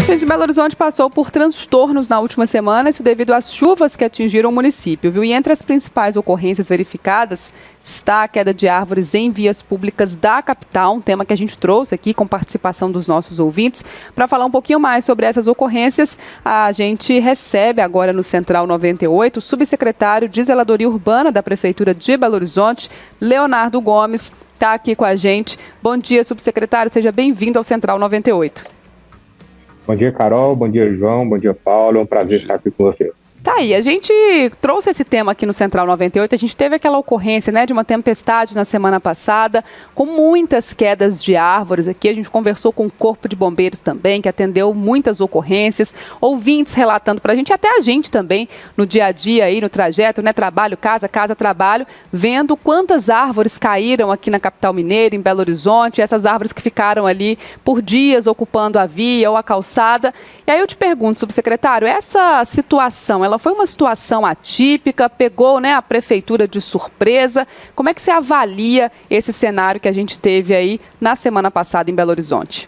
Gente, Belo Horizonte passou por transtornos na última semana, isso devido às chuvas que atingiram o município, viu? E entre as principais ocorrências verificadas está a queda de árvores em vias públicas da capital, um tema que a gente trouxe aqui com participação dos nossos ouvintes. Para falar um pouquinho mais sobre essas ocorrências, a gente recebe agora no Central 98 o subsecretário de Zeladoria Urbana da Prefeitura de Belo Horizonte, Leonardo Gomes, está aqui com a gente. Bom dia, subsecretário, seja bem-vindo ao Central 98. Bom dia, Carol. Bom dia, João. Bom dia, Paulo. É um prazer estar aqui com você. Tá aí, a gente trouxe esse tema aqui no Central 98, a gente teve aquela ocorrência, né, de uma tempestade na semana passada, com muitas quedas de árvores aqui, a gente conversou com o Corpo de Bombeiros também, que atendeu muitas ocorrências, ouvintes relatando pra gente, até a gente também, no dia a dia aí, no trajeto, né, trabalho, casa, casa, trabalho, vendo quantas árvores caíram aqui na capital mineira, em Belo Horizonte, essas árvores que ficaram ali por dias ocupando a via ou a calçada. E aí eu te pergunto, subsecretário, essa situação, ela foi uma situação atípica, pegou, né, a prefeitura de surpresa. Como é que você avalia esse cenário que a gente teve aí na semana passada em Belo Horizonte?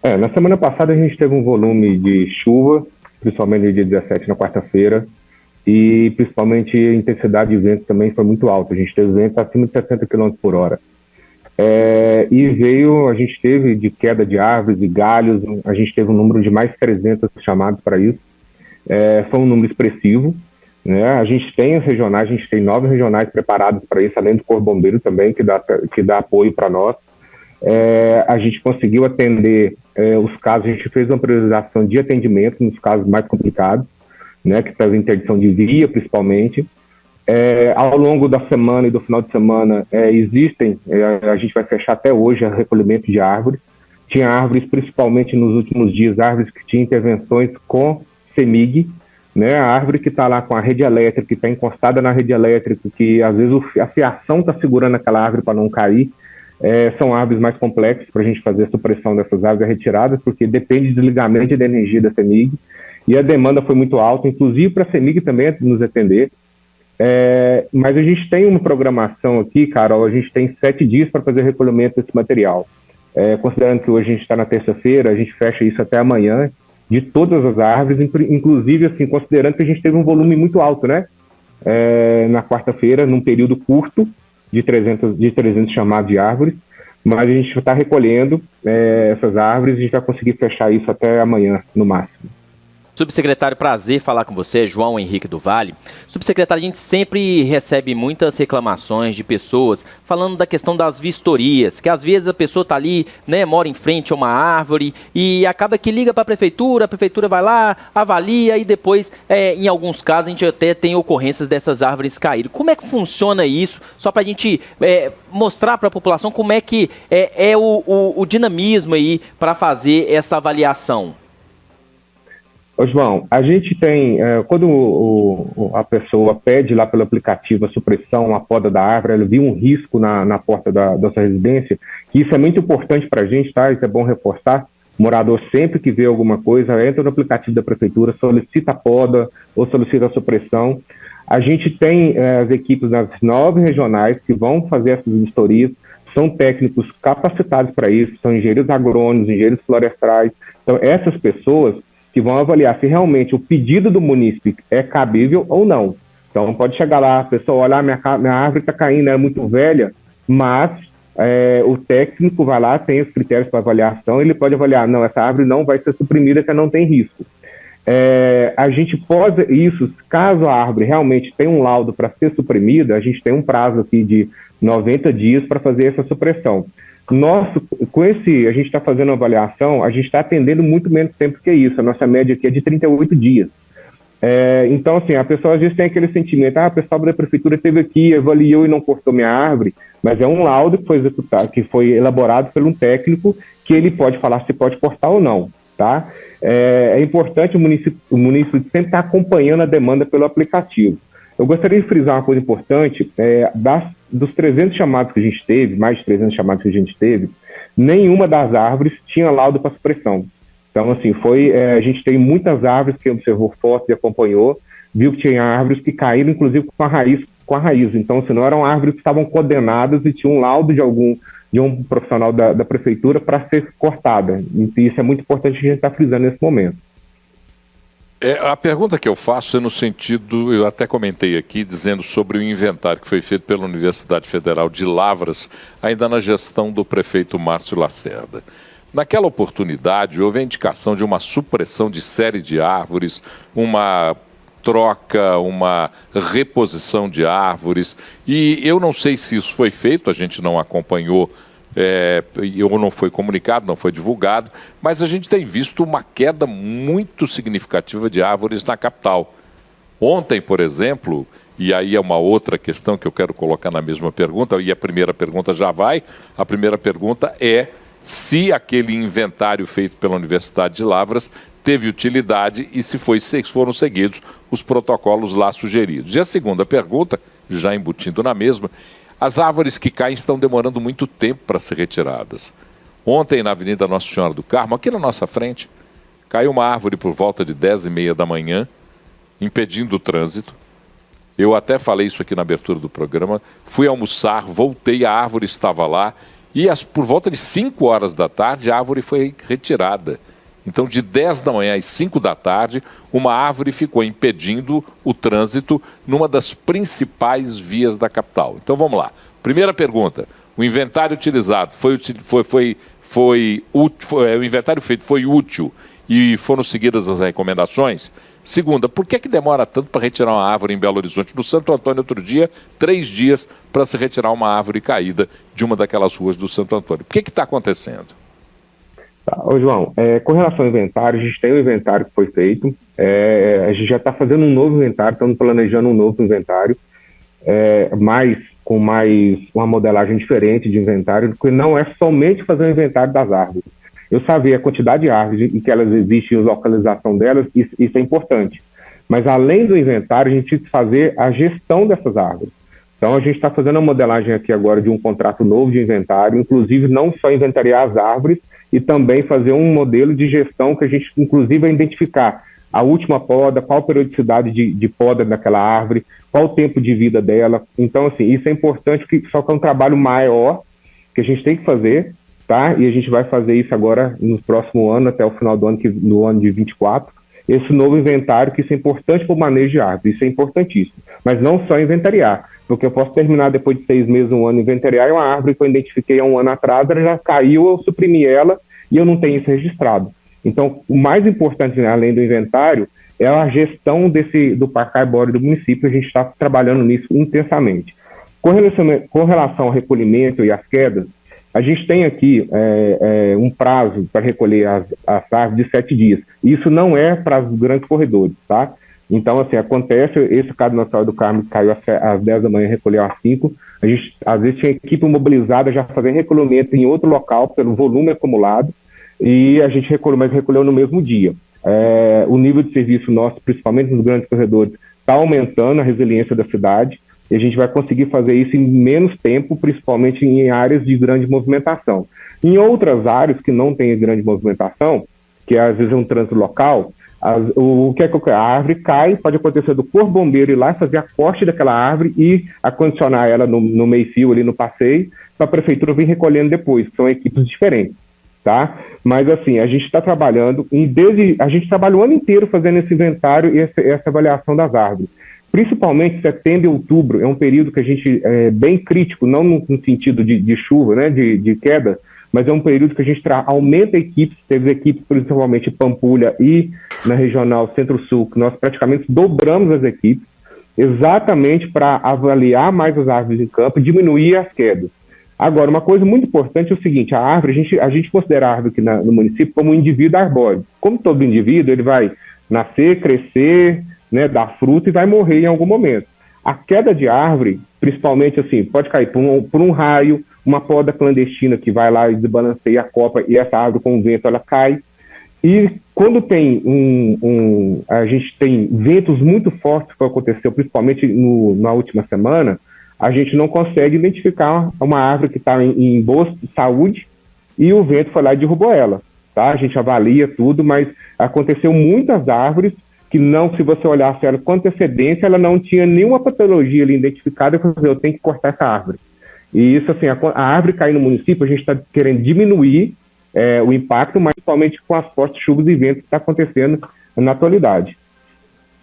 Na semana passada a gente teve um volume de chuva, principalmente no dia 17, na quarta-feira, e principalmente a intensidade de vento também foi muito alta. A gente teve ventos acima de 60 km por hora. A gente teve de queda de árvores e galhos, a gente teve um número de mais 300 chamados para isso. Foi um número expressivo, né? A gente tem os regionais, a gente tem 9 regionais preparados para isso, além do Corpo Bombeiro também, que dá apoio para nós. A gente conseguiu atender os casos, a gente fez uma priorização de atendimento nos casos mais complicados, né, que teve interdição de via, principalmente. Ao longo da semana e do final de semana, a gente vai fechar até hoje o recolhimento de árvores. Tinha árvores, principalmente nos últimos dias, árvores que tinham intervenções com CEMIG, né, a árvore que está lá com a rede elétrica, que está encostada na rede elétrica, que às vezes a fiação está segurando aquela árvore para não cair. São árvores mais complexas para a gente fazer a supressão dessas árvores retiradas, porque depende do desligamento de energia da CEMIG, e a demanda foi muito alta, inclusive para a CEMIG também nos atender. Mas a gente tem uma programação aqui, Carol, a gente tem 7 dias para fazer recolhimento desse material. Considerando que hoje a gente está na terça-feira, a gente fecha isso até amanhã, de todas as árvores, inclusive, assim, considerando que a gente teve um volume muito alto, né? Na quarta-feira, num período curto, de 300 chamados de árvores, mas a gente está recolhendo essas árvores e a gente vai conseguir fechar isso até amanhã, no máximo. Subsecretário, prazer falar com você, João Henrique do Vale. Subsecretário, a gente sempre recebe muitas reclamações de pessoas falando da questão das vistorias, que às vezes a pessoa está ali, né, mora em frente a uma árvore e acaba que liga para a prefeitura vai lá, avalia e depois, em alguns casos, a gente até tem ocorrências dessas árvores caírem. Como é que funciona isso? Só para a gente mostrar para a população como é que é o dinamismo aí para fazer essa avaliação. Ô, João, a gente tem, quando a pessoa pede lá pelo aplicativo a supressão, a poda da árvore, ela viu um risco na porta da sua residência, que isso é muito importante para a gente, tá? Isso é bom reforçar. O morador, sempre que vê alguma coisa, entra no aplicativo da prefeitura, solicita a poda ou solicita a supressão. A gente tem as equipes nas 9 regionais que vão fazer essas vistorias, são técnicos capacitados para isso, são engenheiros agrônomos, engenheiros florestais. Então, essas pessoas que vão avaliar se realmente o pedido do munícipe é cabível ou não. Então, pode chegar lá, a pessoa olhar, minha árvore está caindo, é muito velha, mas o técnico vai lá, tem os critérios para avaliação, ele pode avaliar, não, essa árvore não vai ser suprimida, que não tem risco. A gente pode, isso, caso a árvore realmente tenha um laudo para ser suprimida, a gente tem um prazo aqui de 90 dias para fazer essa supressão. A gente está fazendo uma avaliação, a gente está atendendo muito menos tempo que isso, a nossa média aqui é de 38 dias. Então, assim, a pessoa às vezes tem aquele sentimento, o pessoal da prefeitura esteve aqui, avaliou e não cortou minha árvore, mas é um laudo que foi executado, que foi elaborado por um técnico, que ele pode falar se pode cortar ou não, tá? É importante o município sempre estar acompanhando a demanda pelo aplicativo. Eu gostaria de frisar uma coisa importante, dos 300 chamados que a gente teve, mais de 300 chamados que a gente teve, nenhuma das árvores tinha laudo para supressão. Então, assim, a gente tem muitas árvores que observou fotos e acompanhou, viu que tinha árvores que caíram, inclusive, com a raiz. Então, se não eram árvores que estavam condenadas e tinham um laudo de algum de um profissional da prefeitura para ser cortada. E isso é muito importante que a gente está frisando nesse momento. A pergunta que eu faço é no sentido, eu até comentei aqui, dizendo sobre o inventário que foi feito pela Universidade Federal de Lavras, ainda na gestão do prefeito Márcio Lacerda. Naquela oportunidade, houve a indicação de uma supressão de série de árvores, uma troca, uma reposição de árvores, e eu não sei se isso foi feito, a gente não acompanhou, ou não foi comunicado, não foi divulgado, mas a gente tem visto uma queda muito significativa de árvores na capital. Ontem, por exemplo, e aí é uma outra questão que eu quero colocar na mesma pergunta, e a primeira pergunta já vai, a primeira pergunta é se aquele inventário feito pela Universidade de Lavras teve utilidade e se foram seguidos os protocolos lá sugeridos. E a segunda pergunta, já embutindo na mesma, as árvores que caem estão demorando muito tempo para ser retiradas. Ontem, na Avenida Nossa Senhora do Carmo, aqui na nossa frente, caiu uma árvore por volta de 10h30 da manhã, impedindo o trânsito. Eu até falei isso aqui na abertura do programa, fui almoçar, voltei, a árvore estava lá, e por volta de 5 horas da tarde a árvore foi retirada. Então, de 10 da manhã às 5 da tarde, uma árvore ficou impedindo o trânsito numa das principais vias da capital. Então, vamos lá. Primeira pergunta, o inventário utilizado o inventário feito foi útil e foram seguidas as recomendações? Segunda, por que demora tanto para retirar uma árvore em Belo Horizonte? No Santo Antônio, outro dia, 3 dias para se retirar uma árvore caída de uma daquelas ruas do Santo Antônio. O que está acontecendo? Tá, João, com relação ao inventário, a gente tem um inventário que foi feito, a gente já está fazendo um novo inventário, estamos planejando um novo inventário, com uma modelagem diferente de inventário, porque não é somente fazer o inventário das árvores. Eu saber a quantidade de árvores e que elas existem e a localização delas, isso é importante. Mas além do inventário, a gente tem que fazer a gestão dessas árvores. Então a gente está fazendo a modelagem aqui agora de um contrato novo de inventário, inclusive não só inventariar as árvores, e também fazer um modelo de gestão que a gente, inclusive, vai identificar a última poda, qual a periodicidade de poda daquela árvore, qual o tempo de vida dela. Então, assim, isso é importante, só que é um trabalho maior que a gente tem que fazer, tá? E a gente vai fazer isso agora no próximo ano, até o final do ano, no ano de 24, esse novo inventário, que isso é importante para o manejo de árvores, isso é importantíssimo. Mas não só inventariar, porque eu posso terminar depois de 6 meses, um ano, inventariar uma árvore que eu identifiquei há um ano atrás, ela já caiu, eu suprimi ela e eu não tenho isso registrado. Então, o mais importante, além do inventário, é a gestão do parque arbóreo do município. A gente está trabalhando nisso intensamente. Com relação ao recolhimento e às quedas, a gente tem aqui um prazo para recolher as árvores de 7 dias. Isso não é para os grandes corredores, tá? Então, assim, acontece, esse caso na Senhora do Carmo caiu às 10 da manhã, recolheu às 5. A gente, às vezes, tinha equipe mobilizada já fazendo recolhimento em outro local, pelo volume acumulado, e a gente recolheu no mesmo dia. O nível de serviço nosso, principalmente nos grandes corredores, está aumentando a resiliência da cidade, e a gente vai conseguir fazer isso em menos tempo, principalmente em áreas de grande movimentação. Em outras áreas que não tem grande movimentação, que às vezes é um trânsito local, o que é que a árvore cai, pode acontecer do corpo bombeiro ir lá e fazer a corte daquela árvore e acondicionar ela no meio-fio, ali no passeio, para a prefeitura vir recolhendo depois, que são equipes diferentes, tá? Mas assim, a gente está trabalhando, a gente trabalha o ano inteiro fazendo esse inventário e essa avaliação das árvores. Principalmente setembro e outubro é um período que a gente é bem crítico, não no sentido de chuva, né, de queda, mas é um período que a gente aumenta equipes, teve equipes principalmente em Pampulha e na regional Centro-Sul, que nós praticamente dobramos as equipes, exatamente para avaliar mais as árvores em campo e diminuir as quedas. Agora, uma coisa muito importante é o seguinte, a árvore, a gente considera a árvore aqui no município como um indivíduo arbóreo. Como todo indivíduo, ele vai nascer, crescer, né, dar fruto e vai morrer em algum momento. A queda de árvore, principalmente assim, pode cair por um raio, uma poda clandestina que vai lá e desbalanceia a copa e essa árvore com o vento ela cai. E quando tem a gente tem ventos muito fortes que aconteceu, principalmente na última semana, a gente não consegue identificar uma árvore que está em boa saúde e o vento foi lá e derrubou ela. Tá? A gente avalia tudo, mas aconteceu muitas árvores que não, se você olhasse ela com antecedência, ela não tinha nenhuma patologia ali identificada, eu tenho que cortar essa árvore. E isso, assim, a árvore cair no município, a gente está querendo diminuir o impacto, mas principalmente com as fortes chuvas e ventos que está acontecendo na atualidade.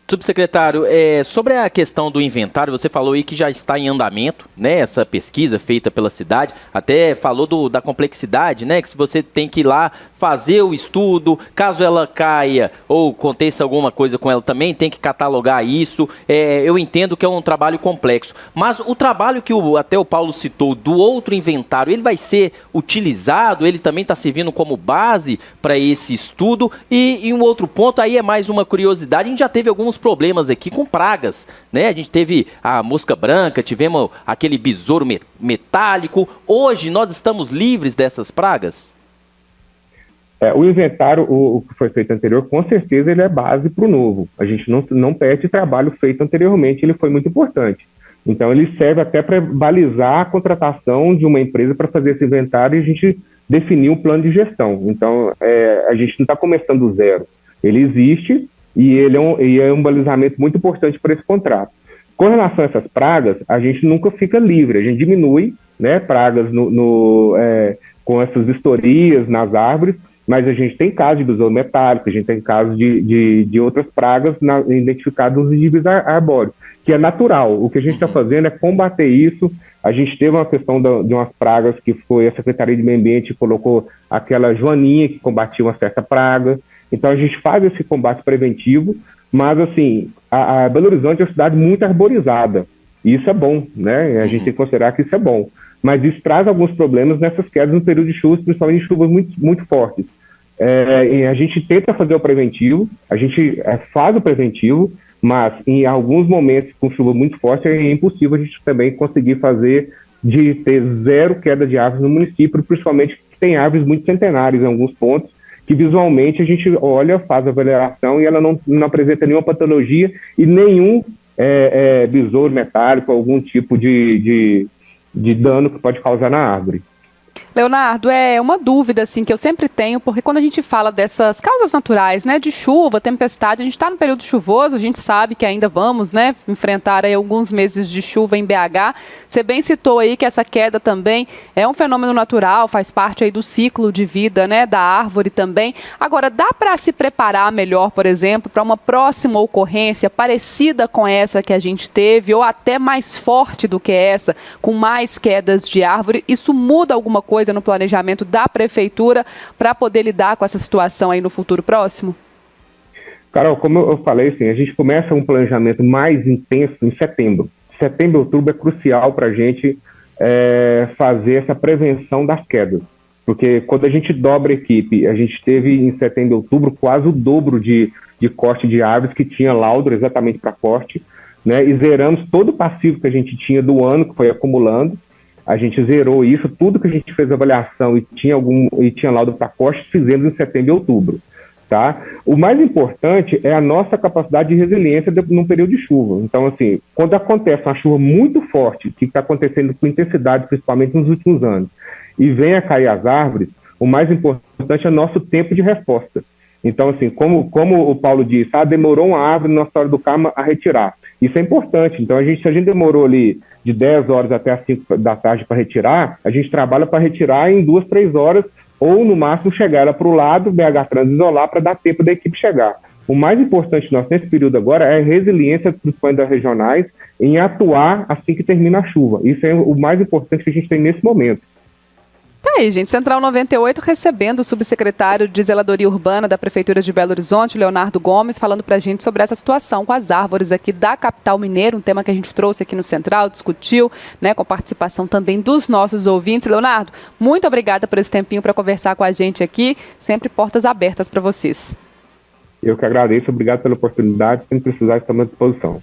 Subsecretário, sobre a questão do inventário, você falou aí que já está em andamento, né, essa pesquisa feita pela cidade, até falou da complexidade, né, que se você tem que ir lá fazer o estudo, caso ela caia ou aconteça alguma coisa com ela também, tem que catalogar isso, eu entendo que é um trabalho complexo, mas o trabalho que até o Paulo citou do outro inventário, ele vai ser utilizado, ele também está servindo como base para esse estudo, e um outro ponto aí é mais uma curiosidade, a gente já teve alguns problemas aqui com pragas, né? A gente teve a mosca branca, tivemos aquele besouro metálico. Hoje nós estamos livres dessas pragas? O inventário, o que foi feito anterior, com certeza ele é base para o novo. A gente não perde trabalho feito anteriormente, ele foi muito importante. Então ele serve até para balizar a contratação de uma empresa para fazer esse inventário e a gente definir um plano de gestão. Então a gente não está começando do zero. Ele existe, e ele é um balizamento muito importante para esse contrato. Com relação a essas pragas, a gente nunca fica livre, a gente diminui, né, pragas com essas vistorias nas árvores, mas a gente tem casos de besouro metálico, a gente tem casos de outras pragas identificadas nos indivíduos arbóreos, que é natural. O que a gente está fazendo é combater isso. A gente teve uma questão de umas pragas que foi a Secretaria de Meio Ambiente colocou aquela joaninha que combatia uma certa praga. Então a gente faz esse combate preventivo, mas assim, a Belo Horizonte é uma cidade muito arborizada, e isso é bom, né? A gente tem que considerar que isso é bom, mas isso traz alguns problemas nessas quedas no período de chuvas, principalmente chuvas muito, muito fortes. E a gente tenta fazer o preventivo, a gente faz o preventivo, mas em alguns momentos com chuva muito forte é impossível a gente também conseguir de ter zero queda de árvores no município, principalmente que tem árvores muito centenárias em alguns pontos, que visualmente a gente olha, faz a avaliação e ela não apresenta nenhuma patologia e nenhum besouro metálico, algum tipo de dano que pode causar na árvore. Leonardo, é uma dúvida assim que eu sempre tenho, porque quando a gente fala dessas causas naturais, né, de chuva, tempestade, a gente está no período chuvoso, a gente sabe que ainda vamos, né, enfrentar aí alguns meses de chuva em BH. Você bem citou aí que essa queda também é um fenômeno natural, faz parte aí do ciclo de vida, né, da árvore também. Agora, dá para se preparar melhor, por exemplo, para uma próxima ocorrência parecida com essa que a gente teve, ou até mais forte do que essa, com mais quedas de árvore? Isso muda alguma coisa no planejamento da prefeitura para poder lidar com essa situação aí no futuro próximo? Carol, como eu falei, assim, a gente começa um planejamento mais intenso em setembro. Setembro e outubro é crucial para a gente fazer essa prevenção das quedas, porque quando a gente dobra a equipe, a gente teve em setembro e outubro quase o dobro de corte de árvores que tinha laudo exatamente para corte, né, e zeramos todo o passivo que a gente tinha do ano, que foi acumulando. A gente zerou isso, tudo que a gente fez avaliação e tinha laudo para corte, fizemos em setembro e outubro. Tá? O mais importante é a nossa capacidade de resiliência num período de chuva. Então, assim, quando acontece uma chuva muito forte, que está acontecendo com intensidade, principalmente nos últimos anos, e vem a cair as árvores, o mais importante é o nosso tempo de resposta. Então, assim, como o Paulo disse, demorou uma árvore na história do Carmo a retirar. Isso é importante. Então, se a gente demorou ali de 10 horas até as 5 da tarde para retirar, a gente trabalha para retirar em 2, 3 horas, ou no máximo chegar ela para o lado, BH Trans isolar, para dar tempo da equipe chegar. O mais importante nosso nesse período agora é a resiliência, principalmente das regionais, em atuar assim que termina a chuva. Isso é o mais importante que a gente tem nesse momento. Tá aí, gente. Central 98 recebendo o subsecretário de Zeladoria Urbana da Prefeitura de Belo Horizonte, Leonardo Gomes, falando pra gente sobre essa situação com as árvores aqui da capital mineira, um tema que a gente trouxe aqui no Central, discutiu, né, com a participação também dos nossos ouvintes. Leonardo, muito obrigada por esse tempinho para conversar com a gente aqui, sempre portas abertas para vocês. Eu que agradeço, obrigado pela oportunidade, se precisar, estamos à disposição.